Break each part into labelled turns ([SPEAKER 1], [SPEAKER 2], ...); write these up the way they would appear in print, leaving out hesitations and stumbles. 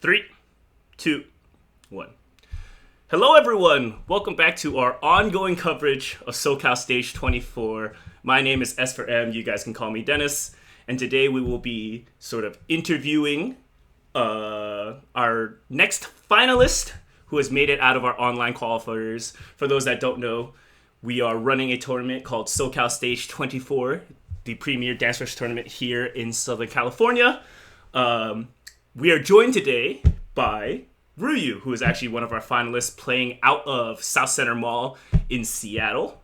[SPEAKER 1] Three, two, one. Hello, everyone. Welcome back to our ongoing coverage of SoCal Stage 24. My name is S for M. You guys can call me Dennis. And today we will be sort of interviewing our next finalist who has made it out of our online qualifiers. For those that don't know, we are running a tournament called SoCal Stage 24, the premier DanceRush tournament here in Southern California. We are joined today by Rhuyu, who is actually one of our finalists playing out of South Center Mall in Seattle.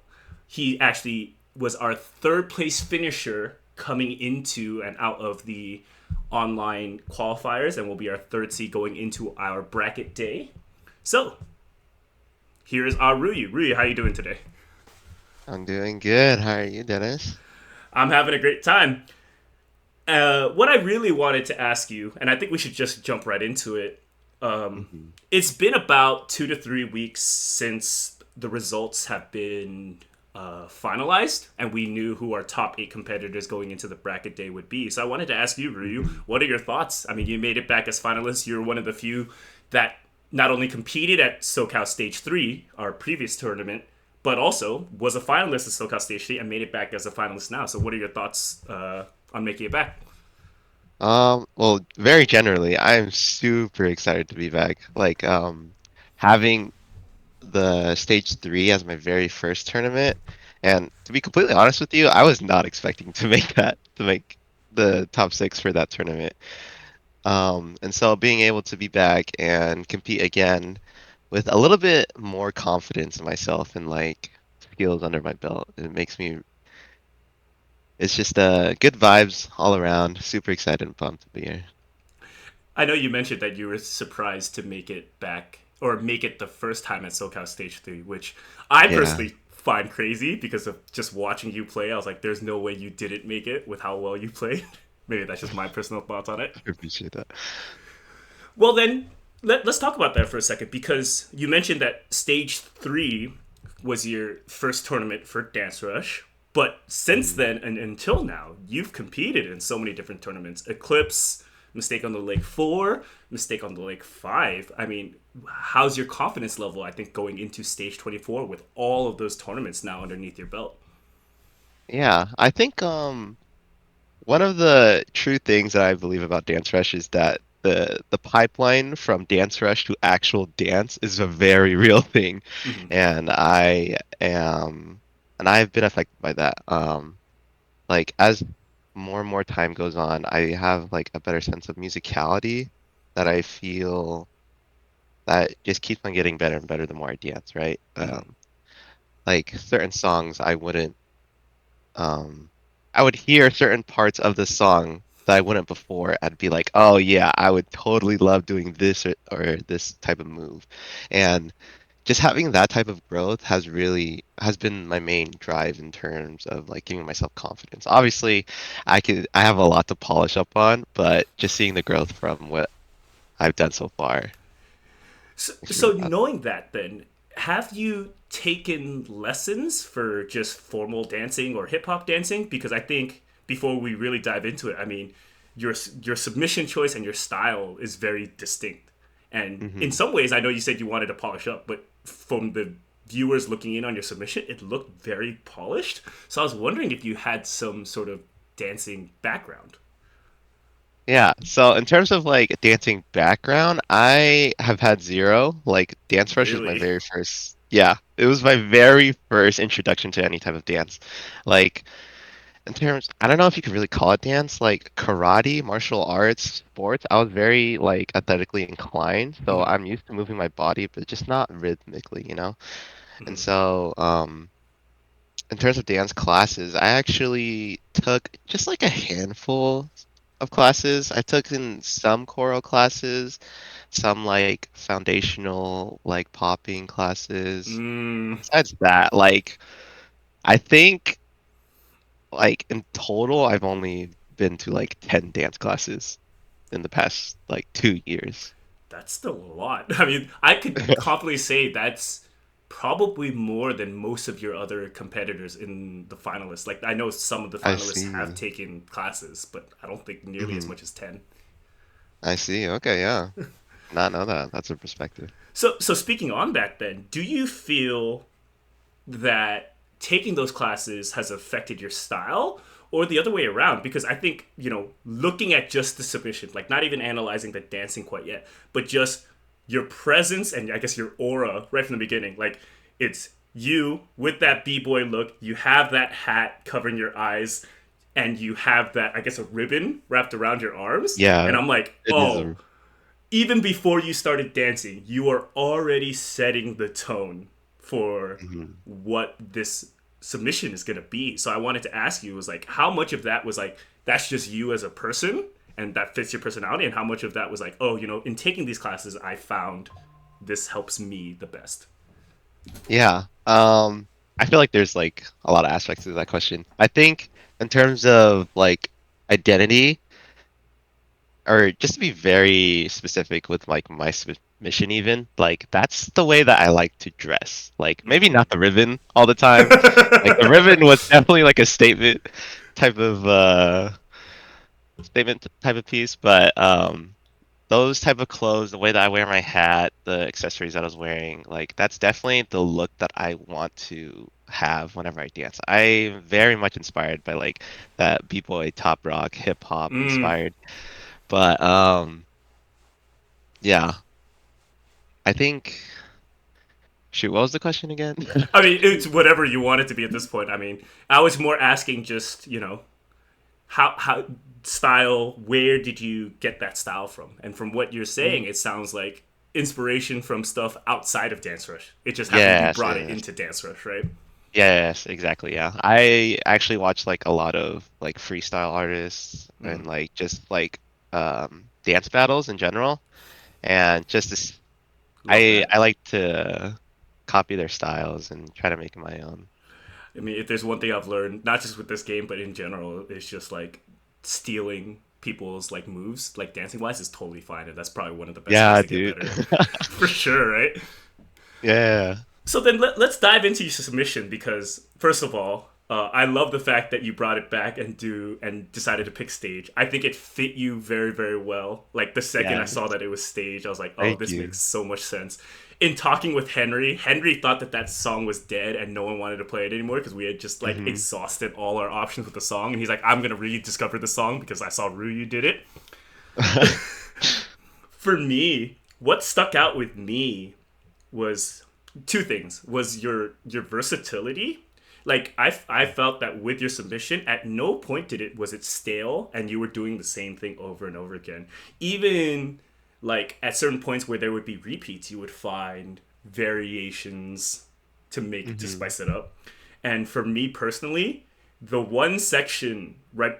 [SPEAKER 1] He actually was our third place finisher coming into and out of the online qualifiers and will be our third seed going into our bracket day. So, here is our Rhuyu. Rhuyu, how are you doing today?
[SPEAKER 2] I'm doing good. How are you, Dennis?
[SPEAKER 1] I'm having a great time. What I really wanted to ask you, and I think we should just jump right into it.
[SPEAKER 2] hmm
[SPEAKER 1] It's been about 2 to 3 weeks since the results have been finalized, and we knew who our top 8 competitors going into the bracket day would be. So I wanted to ask you, Ryu,
[SPEAKER 2] hmm
[SPEAKER 1] what are your thoughts? I mean, you made it back as finalists. You're one of the few that not only competed at SoCal Stage 3, our previous tournament, but also was a finalist at SoCal Stage 3 and made it back as a finalist now. So what are your thoughts on making it back?
[SPEAKER 2] well, very generally, I'm super excited to be back. Having the stage three as my very first tournament, and to be completely honest with you, I was not expecting to make the top six for that tournament. And so being able to be back and compete again with a little bit more confidence in myself and like skills under my belt, it makes me It's just good vibes all around. Super excited and pumped to be here.
[SPEAKER 1] I know you mentioned that you were surprised to make it back or make it the first time at SoCal Stage 3, which I
[SPEAKER 2] Yeah,
[SPEAKER 1] personally find crazy because of just watching you play. I was like, there's no way you didn't make it with how well you played. Maybe that's just my personal thoughts on it.
[SPEAKER 2] I appreciate that.
[SPEAKER 1] Well, then, let's talk about that for a second because you mentioned that Stage 3 was your first tournament for Dance Rush. But since
[SPEAKER 2] Mhm.
[SPEAKER 1] then and until now, you've competed in so many different tournaments. Eclipse, Mistake on the Lake 4, Mistake on the Lake 5. I mean, how's your confidence level, I think, going into Stage 24 with all of those tournaments now underneath your belt?
[SPEAKER 2] Yeah, I think one of the true things that I believe about Dance Rush is that the pipeline from Dance Rush to actual dance is a very real thing,
[SPEAKER 1] Mm-hmm.
[SPEAKER 2] and I've been affected by that. Like as more and more time goes on, I have like a better sense of musicality that I feel that just keeps on getting better and better the more I dance, right?
[SPEAKER 1] Mm-hmm.
[SPEAKER 2] Like certain songs um I would hear certain parts of the song that I wouldn't before. I'd be like, oh yeah, I would totally love doing this or this type of move. And just having that type of growth has been my main drive in terms of like giving myself confidence. Obviously, I have a lot to polish up on, but just seeing the growth from what I've done so far
[SPEAKER 1] So,
[SPEAKER 2] makes me
[SPEAKER 1] so
[SPEAKER 2] really happy.
[SPEAKER 1] knowing that, then, have you taken lessons for just formal dancing or hip hop dancing? Because I think before we really dive into it, I mean, your submission choice and your style is very distinct. And in
[SPEAKER 2] hmm
[SPEAKER 1] some ways, I know you said you wanted to polish up, but from the viewers looking in on your submission, it looked very polished. So I was wondering if you had some sort of dancing background.
[SPEAKER 2] Yeah, so in terms of like dancing background, I have had zero. Like Dance Rush was my
[SPEAKER 1] Really?
[SPEAKER 2] very first, yeah, it was my very first introduction to any type of dance. Like in terms, I don't know if you could really call it dance, like karate, martial arts, sports. I was very like athletically inclined, so
[SPEAKER 1] Mm-hmm.
[SPEAKER 2] I'm used to moving my body, but just not rhythmically, you know? And
[SPEAKER 1] Mm-hmm.
[SPEAKER 2] so, in terms of dance classes, I actually took just like a handful of classes. I took in some choral classes, some like foundational like popping classes.
[SPEAKER 1] Mm.
[SPEAKER 2] Besides that, like I think like in total I've only been to like 10 dance classes in the past like 2 years.
[SPEAKER 1] That's still a lot. I mean, I could confidently say that's probably more than most of your other competitors in the finalists. Like, I know some of the
[SPEAKER 2] I
[SPEAKER 1] finalists have
[SPEAKER 2] see.
[SPEAKER 1] taken classes, but I don't think nearly as
[SPEAKER 2] hmm
[SPEAKER 1] much as 10.
[SPEAKER 2] I see. Okay, yeah. not know that. That's a perspective.
[SPEAKER 1] So speaking on that, then, do you feel that taking those classes has affected your style, or the other way around? Because I think, looking at just the submission, like not even analyzing the dancing quite yet, but just your presence and I guess your aura right from the beginning, like it's you with that b-boy look, you have that hat covering your eyes, and you have that, I guess, a ribbon wrapped around your arms, and
[SPEAKER 2] Yeah,
[SPEAKER 1] I'm like,
[SPEAKER 2] it is
[SPEAKER 1] oh,
[SPEAKER 2] a
[SPEAKER 1] even before you started dancing, you are already setting the tone for
[SPEAKER 2] mhm.
[SPEAKER 1] what this submission is going to be. So I wanted to ask you, was like, how much of that was like, that's just you as a person and that fits your personality, and how much of that was like, oh, in taking these classes, I found this helps me the best.
[SPEAKER 2] Yeah. I feel like there's like a lot of aspects to that question. I think in terms of like identity, or just to be very specific with like my mission even, like that's the way that I like to dress. Like maybe not the ribbon all the time. Like the ribbon was definitely like a type of uh statement type of piece, but those type of clothes, the way that I wear my hat, the accessories that I was wearing, like that's definitely the look that I want to have whenever I dance. I'm very much inspired by like that b-boy top rock hip hop
[SPEAKER 1] Mm.
[SPEAKER 2] inspired. But yeah, I think shoot, what was the question again?
[SPEAKER 1] I mean, it's whatever you want it to be at this point. I mean, I was more asking just, how style, where did you get that style from? And from what you're saying,
[SPEAKER 2] Mm,
[SPEAKER 1] it sounds like inspiration from stuff outside of Dance Rush. It just happened you
[SPEAKER 2] yes,
[SPEAKER 1] brought it
[SPEAKER 2] yes.
[SPEAKER 1] into Dance Rush, right?
[SPEAKER 2] Yes, exactly. Yeah. I actually watch like a lot of like freestyle artists
[SPEAKER 1] Mm,
[SPEAKER 2] and like just like dance battles in general and just this
[SPEAKER 1] love that.
[SPEAKER 2] I like to copy their styles and try to make it my own.
[SPEAKER 1] I mean, if there's one thing I've learned, not just with this game, but in general, it's just like stealing people's like moves, like dancing wise, is totally fine, and that's probably one of the best ways
[SPEAKER 2] Yeah,
[SPEAKER 1] to get
[SPEAKER 2] dude.
[SPEAKER 1] better, for sure, right?
[SPEAKER 2] Yeah.
[SPEAKER 1] So then let's dive into your submission, because first of all, I love the fact that you brought it back and decided to pick stage. I think it fit you very, very well. Like the second I
[SPEAKER 2] Yeah.
[SPEAKER 1] saw that it was stage, I was like, oh,
[SPEAKER 2] Thank
[SPEAKER 1] this
[SPEAKER 2] you.
[SPEAKER 1] makes so much sense. In talking with Henry thought that that song was dead and no one wanted to play it anymore because we had just like
[SPEAKER 2] Hmm.
[SPEAKER 1] exhausted all our options with the song. And he's like, I'm gonna rediscover the song because I saw Rhuyu did it. For me, what stuck out with me was two things: was your versatility. Like I felt that with your submission, at no point was it stale and you were doing the same thing over and over again. Even like at certain points where there would be repeats, you would find variations to
[SPEAKER 2] Hmm.
[SPEAKER 1] spice it up. And for me personally, the one section right,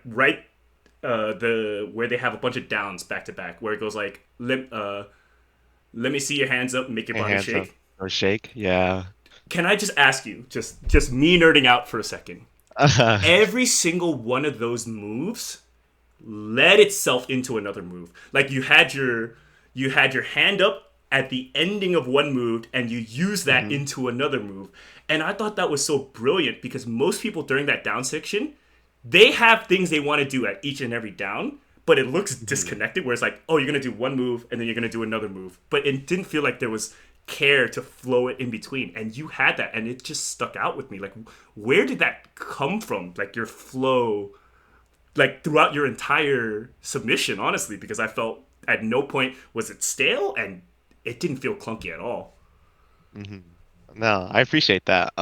[SPEAKER 1] the where they have a bunch of downs back to back, where it goes like let me see your hands up, make your
[SPEAKER 2] My
[SPEAKER 1] body
[SPEAKER 2] hands up.
[SPEAKER 1] shake.
[SPEAKER 2] Or shake. Yeah.
[SPEAKER 1] Can I just ask you, just me nerding out for a second? Every single one of those moves led itself into another move. Like you had your hand up at the ending of one move and you use that
[SPEAKER 2] Hmm.
[SPEAKER 1] into another move. And I thought that was so brilliant because most people during that down section, they have things they want to do at each and every down, but it looks
[SPEAKER 2] Hmm.
[SPEAKER 1] disconnected where it's like, oh, you're going to do one move and then you're going to do another move. But it didn't feel like there was care to flow it in between. And you had that and it just stuck out with me. Like, where did that come from? Like your flow, like throughout your entire submission, honestly, because I felt at no point was it stale and it didn't feel clunky at all.
[SPEAKER 2] Hmm. No, I appreciate that.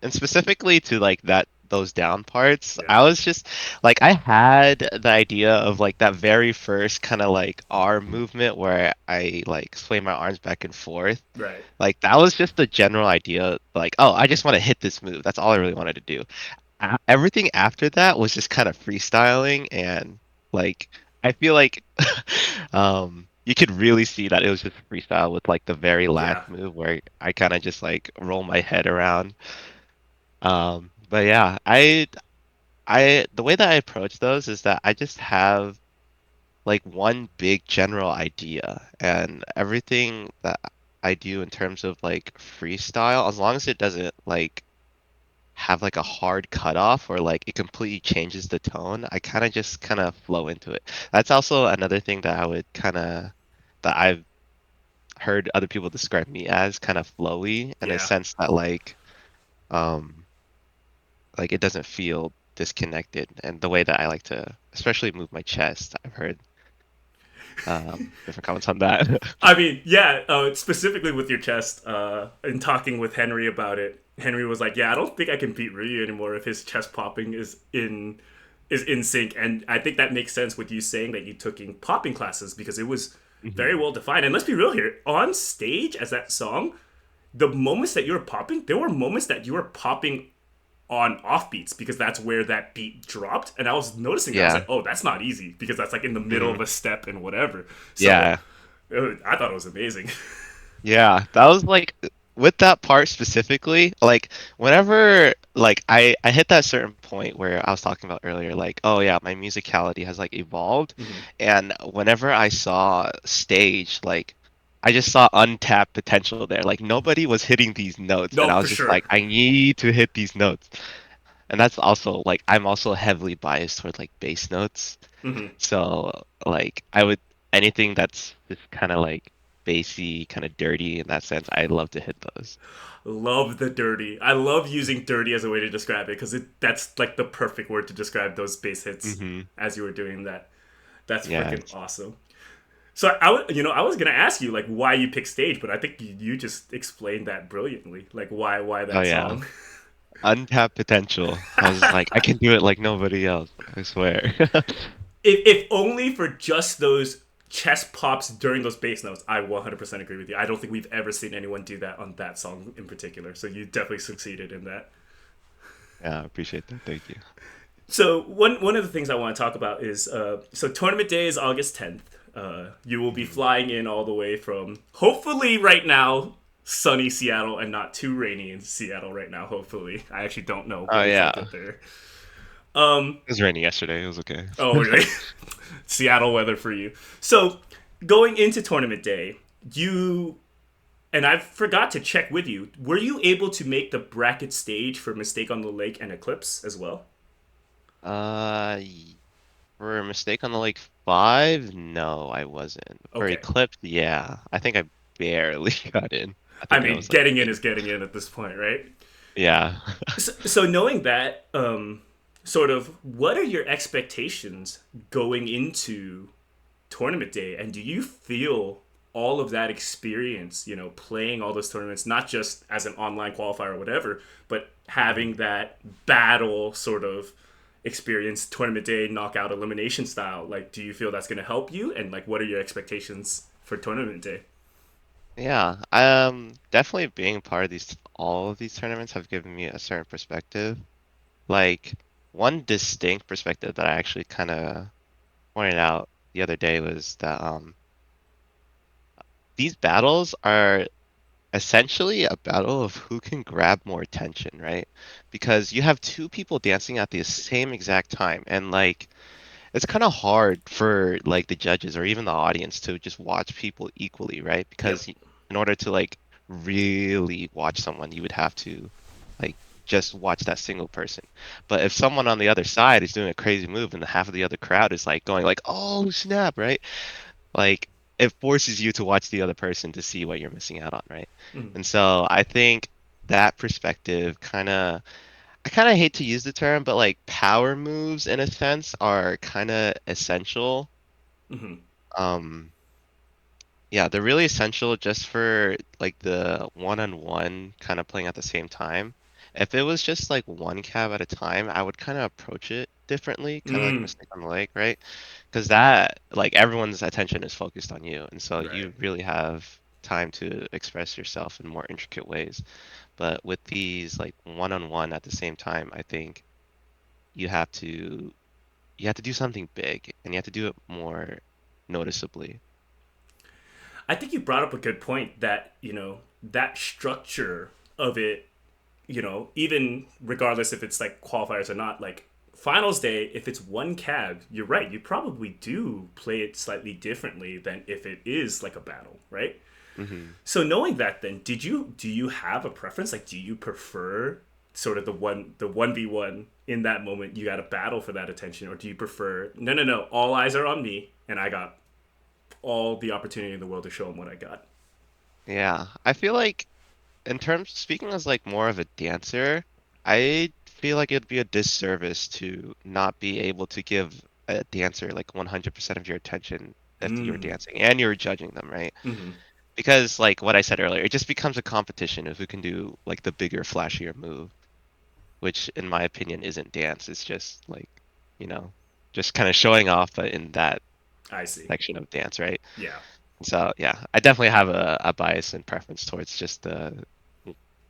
[SPEAKER 2] And specifically to like that those down parts,
[SPEAKER 1] Yeah.
[SPEAKER 2] I was just like I had the idea of like that very first kind of like arm movement where I like sway my arms back and forth.
[SPEAKER 1] Right.
[SPEAKER 2] Like that was just the general idea, like, oh, I just want to hit this move. That's all I really wanted to do. Everything after that was just kind of freestyling and like I feel like you could really see that it was just freestyle with like the very last
[SPEAKER 1] Yeah.
[SPEAKER 2] move where I kind of just like roll my head around. But yeah, the way that I approach those is that I just have like one big general idea and everything that I do in terms of like freestyle, as long as it doesn't like have like a hard cutoff or like it completely changes the tone, I kind of just kind of flow into it. That's also another thing that I would kind of that I've heard other people describe me as, kind of flowy in a
[SPEAKER 1] Yeah.
[SPEAKER 2] sense that um like it doesn't feel disconnected. And the way that I like to especially move my chest, I've heard different comments on that.
[SPEAKER 1] I mean, yeah, specifically with your chest, in talking with Henry about it, Henry was like, "Yeah, I don't think I can beat Ryu anymore if his chest popping is in sync." And I think that makes sense with you saying that you took in popping classes because it was very
[SPEAKER 2] hmm
[SPEAKER 1] well defined. And let's be real here, on stage as that song, the moments that you were popping, there were moments that you were popping on off beats because that's where that beat dropped. And I was noticing that I was
[SPEAKER 2] Yeah.
[SPEAKER 1] like, "Oh, that's not easy," because that's like in the middle of
[SPEAKER 2] hmm
[SPEAKER 1] a step and whatever. So
[SPEAKER 2] Yeah.
[SPEAKER 1] I thought it was amazing.
[SPEAKER 2] Yeah, that was like with that part specifically, like whenever like I hit that certain point where I was talking about earlier, like, oh yeah, my musicality has like evolved,
[SPEAKER 1] Mhm.
[SPEAKER 2] and whenever I saw stage, like I just saw untapped potential there. Like nobody was hitting these notes, and
[SPEAKER 1] No,
[SPEAKER 2] I
[SPEAKER 1] for
[SPEAKER 2] was just
[SPEAKER 1] sure.
[SPEAKER 2] like, I need to hit these notes. And that's also like I'm also heavily biased toward like bass notes.
[SPEAKER 1] Hmm.
[SPEAKER 2] So like I would anything that's just kind of like bassy, kind of dirty in that sense, I love to hit those.
[SPEAKER 1] Love the dirty. I love using dirty as a way to describe it because that's like the perfect word to describe those bass hits
[SPEAKER 2] hmm
[SPEAKER 1] as you were doing that. That's freaking
[SPEAKER 2] Yes.
[SPEAKER 1] awesome. So I was gonna ask you like why you picked stage, but I think you just explained that brilliantly. Like why
[SPEAKER 2] Oh
[SPEAKER 1] that
[SPEAKER 2] yeah.
[SPEAKER 1] song.
[SPEAKER 2] Untapped potential. I was like, I can do it like nobody else. I swear.
[SPEAKER 1] If only for just those chest pops during those bass notes, I 100% agree with you. I don't think we've ever seen anyone do that on that song in particular. So you definitely succeeded in that.
[SPEAKER 2] Yeah, I appreciate that. Thank you.
[SPEAKER 1] So one of the things I want to talk about is so tournament day is August 10th. You will be
[SPEAKER 2] hmm
[SPEAKER 1] flying in all the way from hopefully right now sunny Seattle and not too rainy in Seattle right now. Hopefully, I actually don't know
[SPEAKER 2] Oh
[SPEAKER 1] what it's
[SPEAKER 2] yeah.
[SPEAKER 1] like up there. Um,
[SPEAKER 2] It was raining yesterday. It was okay.
[SPEAKER 1] oh really? Seattle weather for you. So going into tournament day, you and I forgot to check with you. Were you able to make the bracket stage for Mistake on the Lake and Eclipse as well?
[SPEAKER 2] Y- for a mistake on the Lake 5, no, I wasn't. For
[SPEAKER 1] Okay.
[SPEAKER 2] Eclipse, yeah. I think I barely got in. I
[SPEAKER 1] I
[SPEAKER 2] think I
[SPEAKER 1] mean,
[SPEAKER 2] was like
[SPEAKER 1] getting in is
[SPEAKER 2] in.
[SPEAKER 1] getting in at this point, right?
[SPEAKER 2] Yeah.
[SPEAKER 1] So knowing that, sort of, what are your expectations going into tournament day, and do you feel all of that experience, playing all those tournaments, not just as an online qualifier or whatever, but having
[SPEAKER 2] Mhm.
[SPEAKER 1] that battle sort of experience, tournament day, knockout elimination style? Like, do you feel that's going to help you, and like, what are your expectations for tournament day?
[SPEAKER 2] Yeah, definitely being part of all of these tournaments have given me a certain perspective. Like one distinct perspective that I actually kind of pointed out the other day was that these battles are essentially a battle of who can grab more attention, right? Because you have two people dancing at the same exact time, and like it's kind of hard for like the judges or even the audience to just watch people equally, right?
[SPEAKER 1] Yep.
[SPEAKER 2] Because in order to like really watch someone, you would have to like just watch that single person. But if someone on the other side is doing a crazy move and the half of the other crowd is like going like, "Oh, snap," right? Like it forces you to watch the other person to see what you're missing out on, right?
[SPEAKER 1] Mm-hmm.
[SPEAKER 2] And so I think that perspective I kind of hate to use the term, but like power moves in a sense are kind of essential.
[SPEAKER 1] Mm-hmm.
[SPEAKER 2] Um, yeah, they're really essential just for like the one-on-one kind of playing at the same time. If it was just like one cab at a time, I would kind of approach it differently, kind of like a
[SPEAKER 1] Mm.
[SPEAKER 2] mistake on the lake, right? Because that, like, everyone's attention is focused on you, and so
[SPEAKER 1] Right.
[SPEAKER 2] you really have time to express yourself in more intricate ways. But with these like one-on-one at the same time, I think you have to you have to do something big, and you have to do it more noticeably.
[SPEAKER 1] I think you brought up a good point that, that structure of it, even regardless if it's like qualifiers or not, like finals day, if it's one cab, you're right, you probably do play it slightly differently than if it is like a battle, right?
[SPEAKER 2] hmm
[SPEAKER 1] So knowing that then, do you have a preference? Like do you prefer sort of the 1v1 in that moment you got to battle for that attention, or do you prefer no, all eyes are on me and I got all the opportunity in the world to show them what I got.
[SPEAKER 2] Yeah. I feel like in terms speaking as like more of a dancer, I feel like it'd be a disservice to not be able to give a dancer like 100% of your attention if you're
[SPEAKER 1] Mm.
[SPEAKER 2] dancing and you're judging them, right?
[SPEAKER 1] Hmm.
[SPEAKER 2] Because like what I said earlier, it just becomes a competition of who can do like the bigger, flashier move, which in my opinion isn't dance. It's just like, you know, just kind of showing off, but in that
[SPEAKER 1] I see.
[SPEAKER 2] section of dance, right?
[SPEAKER 1] Yeah.
[SPEAKER 2] So yeah, I definitely have a bias and preference towards just the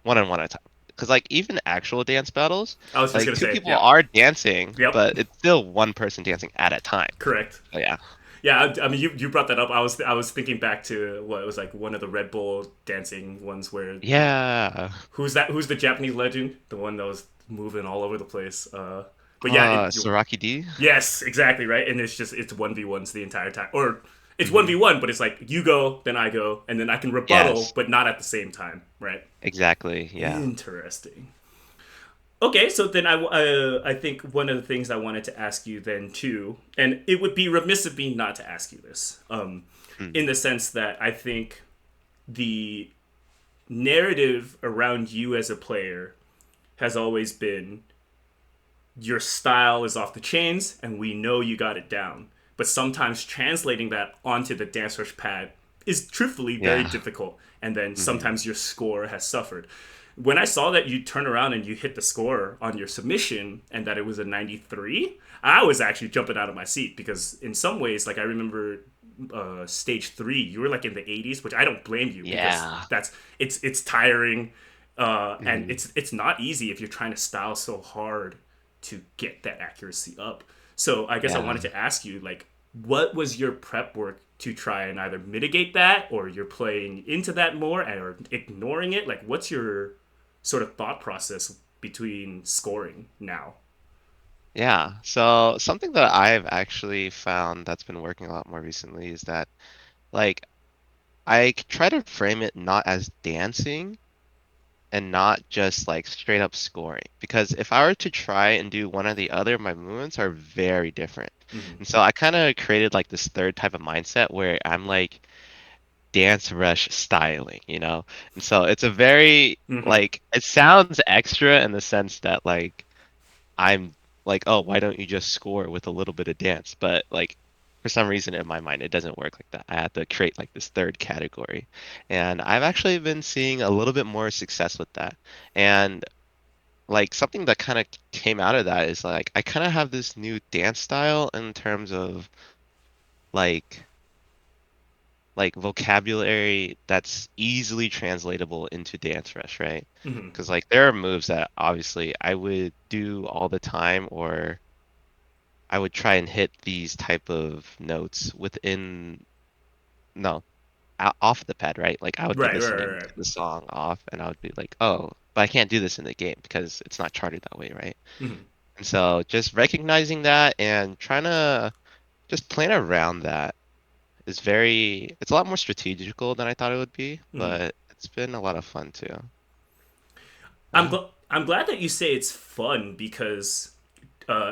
[SPEAKER 2] one-on-one at a time. Because like even actual dance battles,
[SPEAKER 1] I was just
[SPEAKER 2] like
[SPEAKER 1] gonna
[SPEAKER 2] two
[SPEAKER 1] say,
[SPEAKER 2] people
[SPEAKER 1] yep,
[SPEAKER 2] are dancing,
[SPEAKER 1] yep,
[SPEAKER 2] but it's still one person dancing at a time.
[SPEAKER 1] correct.
[SPEAKER 2] So yeah.
[SPEAKER 1] Yeah, I mean, you brought that up. I was thinking back to what it was like one of the Red Bull dancing ones where
[SPEAKER 2] Yeah.
[SPEAKER 1] who's that? Who's the Japanese legend? The one that was moving all over the place. But yeah,
[SPEAKER 2] Saraki D.
[SPEAKER 1] yes, exactly right. And it's 1v1s the entire time, or it's one
[SPEAKER 2] Hmm.
[SPEAKER 1] v one, but it's like you go, then I go, and then I can rebuttal,
[SPEAKER 2] Yes,
[SPEAKER 1] but not at the same time, right?
[SPEAKER 2] exactly. Yeah.
[SPEAKER 1] Interesting. Okay, so then I think one of the things I wanted to ask you then too, and it would be remiss of me not to ask you this,
[SPEAKER 2] Mm.
[SPEAKER 1] in the sense that I think the narrative around you as a player has always been your style is off the chains and we know you got it down. But sometimes translating that onto the Dance Rush pad is truthfully very
[SPEAKER 2] Yeah.
[SPEAKER 1] difficult. And then
[SPEAKER 2] Hmm.
[SPEAKER 1] sometimes your score has suffered. When I saw that you turn around and you hit the score on your submission and that it was a 93, I was actually jumping out of my seat because in some ways, like I remember stage three, you were like in the 80s, which I don't blame you because
[SPEAKER 2] Yeah.
[SPEAKER 1] it's tiring, and
[SPEAKER 2] Hmm.
[SPEAKER 1] it's not easy if you're trying to style so hard to get that accuracy up. So I guess I
[SPEAKER 2] Yeah.
[SPEAKER 1] wanted to ask you, like, what was your prep work to try and either mitigate that, or you're playing into that more, or ignoring it? Like, what's your sort of thought process between scoring now?
[SPEAKER 2] Yeah. So something that I've actually found that's been working a lot more recently is that like try to frame it not as dancing and not just like straight up scoring. Because if I were to try and do one or the other, my movements are very different.
[SPEAKER 1] Mm-hmm.
[SPEAKER 2] And so I kind of created like this third type of mindset where I'm like dance rush styling, you know? And so it's a very
[SPEAKER 1] Mm-hmm.
[SPEAKER 2] like it sounds extra in the sense that like I'm like, oh, why don't you just score with a little bit of dance? But like for some reason in my mind, it doesn't work like that. I have to create like this third category. And I've actually been seeing a little bit more success with that. And like something that kind of came out of that is like I kind of have this new dance style in terms of like vocabulary that's easily translatable into dance rush, right?
[SPEAKER 1] Mm-hmm.
[SPEAKER 2] Because like there are moves that obviously I would do all the time or I would try and hit these type of notes within no off the pad, right? Like I would be
[SPEAKER 1] Right, right,
[SPEAKER 2] listening
[SPEAKER 1] right,
[SPEAKER 2] to
[SPEAKER 1] right.
[SPEAKER 2] the song off, and I would be like, oh, but I can't do this in the game because it's not charted that way, right?
[SPEAKER 1] Mm-hmm.
[SPEAKER 2] And so just recognizing that and trying to just plan around that is it's a lot more strategical than I thought it would be,
[SPEAKER 1] Mm-hmm.
[SPEAKER 2] but it's been a lot of fun too.
[SPEAKER 1] I'm
[SPEAKER 2] Yeah.
[SPEAKER 1] gl- I'm glad that you say it's fun because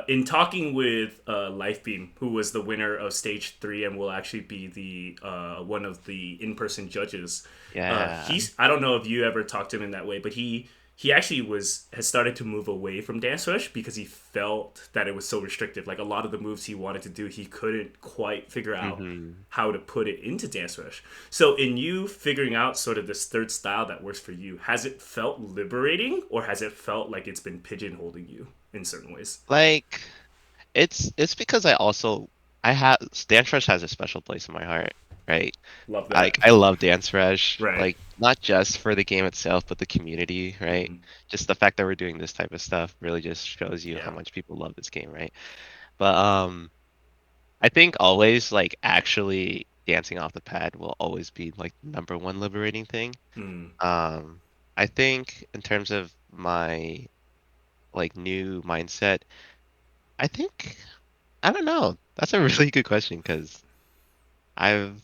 [SPEAKER 1] in talking with Lifebeam, who was the winner of stage three and will actually be the one of the in-person judges,
[SPEAKER 2] Yeah.
[SPEAKER 1] he's I don't know if you ever talked to him in that way, but he actually has started to move away from Dance Rush because he felt that it was so restrictive. Like a lot of the moves he wanted to do, he couldn't quite figure out
[SPEAKER 2] Hmm.
[SPEAKER 1] how to put it into Dance Rush. So in you figuring out sort of this third style that works for you, has it felt liberating or has it felt like it's been pigeonholing you in certain ways?
[SPEAKER 2] Like it's because I have Dance Rush has a special place in my heart, right?
[SPEAKER 1] Love
[SPEAKER 2] Like
[SPEAKER 1] that.
[SPEAKER 2] I love Dance Rush,
[SPEAKER 1] Right.
[SPEAKER 2] like not just for the game itself, but the community, right?
[SPEAKER 1] Hmm.
[SPEAKER 2] Just the fact that we're doing this type of stuff really just shows you how
[SPEAKER 1] Yeah.
[SPEAKER 2] much people love this game, right? But I think always like actually dancing off the pad will always be like the number one liberating thing.
[SPEAKER 1] Mm.
[SPEAKER 2] Um, I think in terms of my like new mindset, I think I don't know. That's a really good question because I've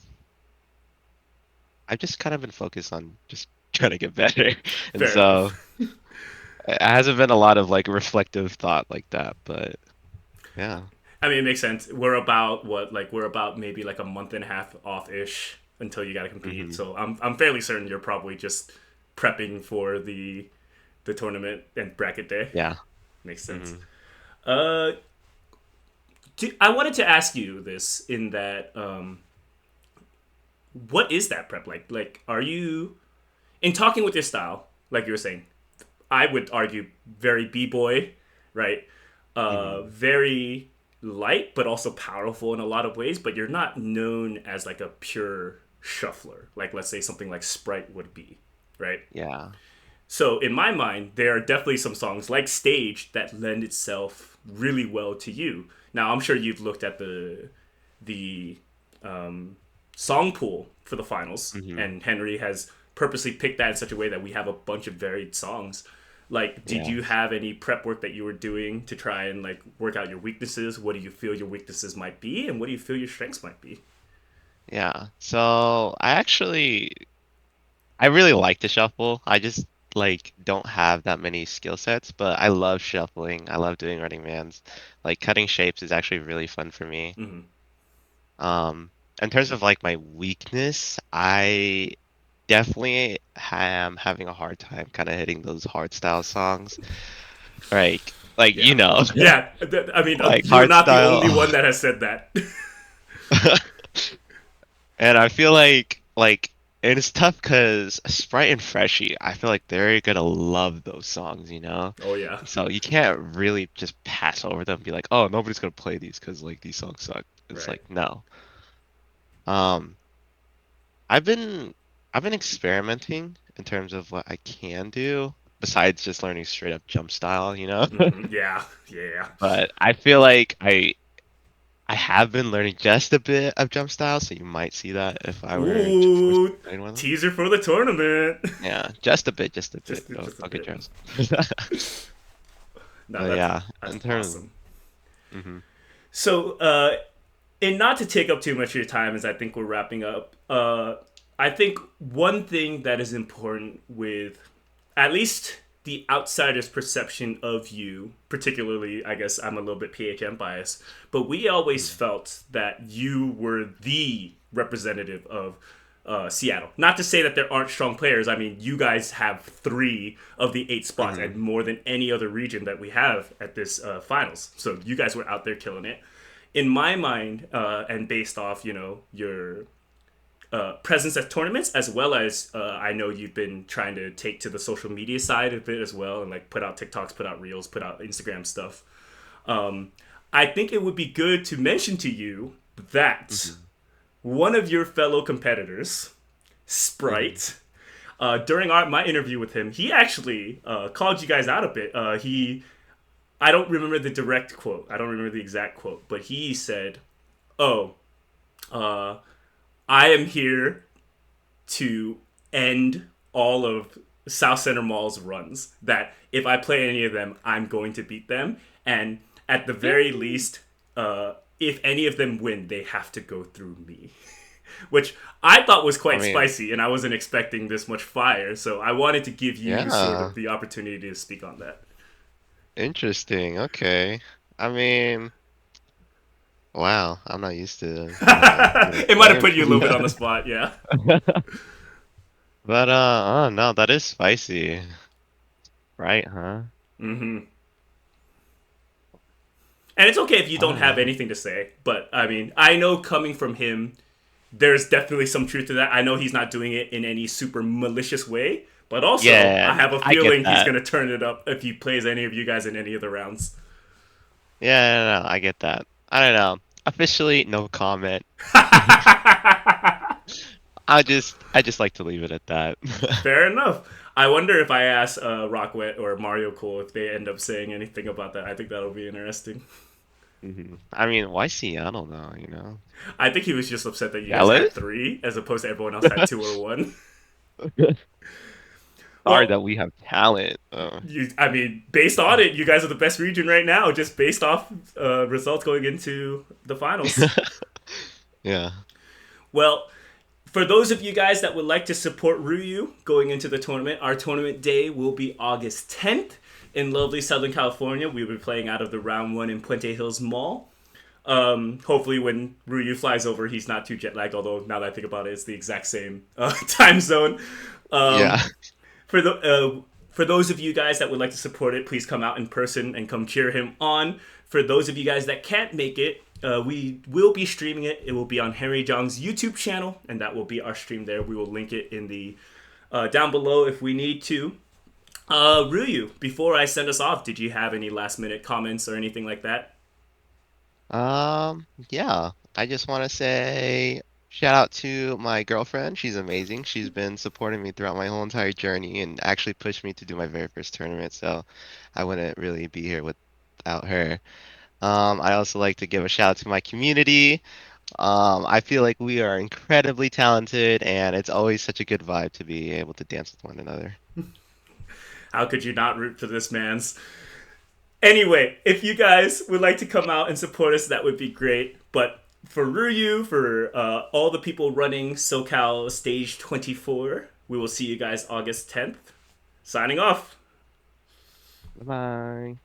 [SPEAKER 2] I've just kind of been focused on just trying to get better. And
[SPEAKER 1] Fair
[SPEAKER 2] so
[SPEAKER 1] enough.
[SPEAKER 2] it hasn't been a lot of like reflective thought like that, but yeah.
[SPEAKER 1] I mean, it makes sense. We're about what, like we're about maybe like a month and a half off ish until you got to compete.
[SPEAKER 2] Hmm.
[SPEAKER 1] So I'm fairly certain you're probably just prepping for the tournament and bracket day.
[SPEAKER 2] Yeah.
[SPEAKER 1] Makes sense.
[SPEAKER 2] Hmm.
[SPEAKER 1] Uh, I wanted to ask you this in that what is that prep like? Like, are you in talking with your style, like you were saying? I would argue very b boy, right?
[SPEAKER 2] Hmm.
[SPEAKER 1] Very light, but also powerful in a lot of ways. But you're not known as like a pure shuffler, like let's say something like Sprite would be, right?
[SPEAKER 2] Yeah.
[SPEAKER 1] So in my mind, there are definitely some songs like Stage that lend itself really well to you. Now I'm sure you've looked at the song pool for the finals,
[SPEAKER 2] Hmm.
[SPEAKER 1] and Henry has purposely picked that in such a way that we have a bunch of varied songs. Like, did
[SPEAKER 2] Yeah.
[SPEAKER 1] you have any prep work that you were doing to try and like work out your weaknesses? What do you feel your weaknesses might be, and what do you feel your strengths might be?
[SPEAKER 2] Yeah. So I really like to shuffle. I just like don't have that many skill sets, but I love shuffling. I love doing running mans. Like cutting shapes is actually really fun for me.
[SPEAKER 1] Mm-hmm.
[SPEAKER 2] Um, in terms of like my weakness, I definitely am having a hard time kind of hitting those hard style songs. Like
[SPEAKER 1] Yeah,
[SPEAKER 2] you know,
[SPEAKER 1] yeah. I mean,
[SPEAKER 2] like
[SPEAKER 1] you're
[SPEAKER 2] hard
[SPEAKER 1] not the only
[SPEAKER 2] style.
[SPEAKER 1] one that has said that.
[SPEAKER 2] And I feel like and it's tough because Sprite and Freshie, I feel like they're gonna love those songs, you know?
[SPEAKER 1] Oh yeah,
[SPEAKER 2] So you can't really just pass over them and be like, oh, nobody's gonna play these because like these songs suck. It's
[SPEAKER 1] right.
[SPEAKER 2] like no. Um, I've been I've been experimenting in terms of what I can do besides just learning straight up jump style, you know?
[SPEAKER 1] Yeah, yeah.
[SPEAKER 2] But I feel like I have been learning just a bit of jump style, so you might see that if I were to force
[SPEAKER 1] Ooh,
[SPEAKER 2] to one of them.
[SPEAKER 1] teaser for the tournament.
[SPEAKER 2] Yeah, just a bit, just a bit.
[SPEAKER 1] just a
[SPEAKER 2] Don't get
[SPEAKER 1] bit.
[SPEAKER 2] jealous.
[SPEAKER 1] No,
[SPEAKER 2] But yeah,
[SPEAKER 1] that's
[SPEAKER 2] in terms,
[SPEAKER 1] awesome.
[SPEAKER 2] hmm
[SPEAKER 1] So, and not to take up too much of your time, as I think we're wrapping up. I think one thing that is important with at least the outsider's perception of you, particularly, I guess I'm a little bit PHM biased, but we always felt that you were the representative of Seattle. Not to say that there aren't strong players. I mean, you guys have 3 of the 8 spots,
[SPEAKER 2] hmm
[SPEAKER 1] and more than any other region that we have at this finals. So you guys were out there killing it. In my mind, and based off your presence at tournaments, as well as I know you've been trying to take to the social media side of it as well, and like put out TikToks, put out Reels, put out Instagram stuff. I think it would be good to mention to you that
[SPEAKER 2] hmm
[SPEAKER 1] one of your fellow competitors,
[SPEAKER 2] hmm
[SPEAKER 1] Sprite, during my interview with him, he actually called you guys out a bit. I don't remember the direct quote. I don't remember the exact quote, but he said, "Oh, uh, I am here to end all of South Center Mall's runs. That if I play any of them, I'm going to beat them. And at the very least, if any of them win, they have to go through me." Which I thought was
[SPEAKER 2] I
[SPEAKER 1] quite
[SPEAKER 2] mean,
[SPEAKER 1] spicy, and I wasn't expecting this much fire. So I wanted to give you sort
[SPEAKER 2] yeah,
[SPEAKER 1] of the opportunity to speak on that.
[SPEAKER 2] interesting. Okay. I mean, wow, I'm not used to, getting
[SPEAKER 1] It might have
[SPEAKER 2] flamed.
[SPEAKER 1] put you a little bit on the spot, yeah.
[SPEAKER 2] But oh no, that is spicy, right? Huh?
[SPEAKER 1] Mm-hmm. And it's okay if you
[SPEAKER 2] I
[SPEAKER 1] don't
[SPEAKER 2] don't
[SPEAKER 1] have
[SPEAKER 2] know.
[SPEAKER 1] anything to say, but I mean, I know coming from him, there's definitely some truth to that. I know he's not doing it in any super malicious way, but also
[SPEAKER 2] Yeah,
[SPEAKER 1] I have a
[SPEAKER 2] I get
[SPEAKER 1] feeling he's
[SPEAKER 2] that.
[SPEAKER 1] gonna turn it up if he plays any of you guys in any of the rounds.
[SPEAKER 2] Yeah, no, I get that. I don't know. Officially, no comment. I just like to leave it at that.
[SPEAKER 1] Fair enough. I wonder if I ask Rockwet or Mario Cool if they end up saying anything about that. I think that'll be interesting.
[SPEAKER 2] I mean, why Seattle though, you know?
[SPEAKER 1] I think he was just upset that you guys had
[SPEAKER 2] Jealous?
[SPEAKER 1] 3 as opposed to everyone else had 2 or 1.
[SPEAKER 2] Sorry
[SPEAKER 1] Well,
[SPEAKER 2] that we have talent.
[SPEAKER 1] I mean, based on it, you guys are the best region right now, just based off results going into the finals.
[SPEAKER 2] Yeah.
[SPEAKER 1] Well, for those of you guys that would like to support Rhuyu going into the tournament, our tournament day will be August 10th in lovely Southern California. We'll be playing out of the Round 1 in Puente Hills Mall. Hopefully, when Ryu flies over, he's not too jet lagged. Although now that I think about it, it's the exact same time zone.
[SPEAKER 2] Yeah.
[SPEAKER 1] Um, for the for those of you guys that would like to support it, please come out in person and come cheer him on. For those of you guys that can't make it, we will be streaming it. It will be on Henry Zhang's YouTube channel, and that will be our stream there. We will link it in the down below if we need to. Ryu, before I send us off, did you have any last minute comments or anything like that?
[SPEAKER 2] Yeah. I just want to say shout out to my girlfriend. She's amazing. She's been supporting me throughout my whole entire journey and actually pushed me to do my very first tournament, so I wouldn't really be here without her. I also like to give a shout out to my community. I feel like we are incredibly talented, and it's always such a good vibe to be able to dance with one another.
[SPEAKER 1] How could you not root for this man's? Anyway, if you guys would like to come out and support us, that would be great. But for Ryu, for all the people running SoCal Stage 24, we will see you guys August 10th. Signing off.
[SPEAKER 2] Bye bye.